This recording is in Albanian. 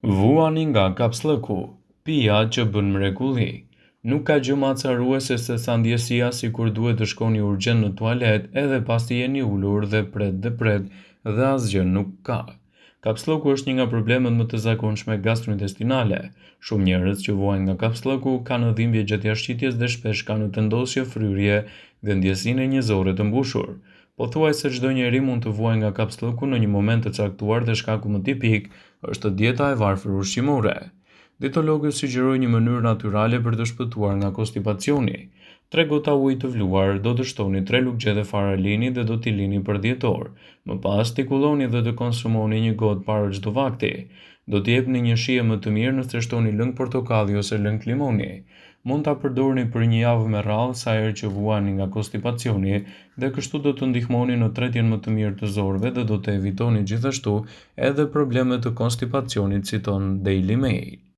Vuani nga kapslëku, pija që bën mrekulli. Nuk ka gjë më acaruese se sa ndjesia sikur duhet të shkoni urgjent në tualet edhe pasi jeni ulur dhe pret dhe asgjë nuk ka. Kapslëku është një nga problemet më të zakonshme gastrointestinale. Shumë njerëz që vuajnë nga kapslëku kanë dhimbje gjatë jashtëqitjes dhe shpesh kanë tendosje, fryrje dhe ndjesinë njerëzore të mbushur. Pothuajse çdo njeri mund të vuajë nga kapslëku në një moment të caktuar dhe shkaku më tipik është dieta e varfër ushqimore. Dietologët sugjerojnë një mënyrë natyrale për të shpëtuar nga konstipacioni. 3 gota ujë të vluar, do të shtoni 3 lugje fara lini dhe do t'i lini për 10 orë. Më pas tikulloni dhe të konsumoni një gotë para çdo vakti. Do t'i jepni një shije më të mirë nëse shtoni lëng portokalli ose lëng limoni. Mund ta përdorni për një javë me radhë sa herë që vuani nga konstipacioni dhe kështu do të ndihmoni në tretjen më të mirë të zorëve dhe do të evitoni gjithashtu edhe problemet të konstipacionit, citon Daily Mail.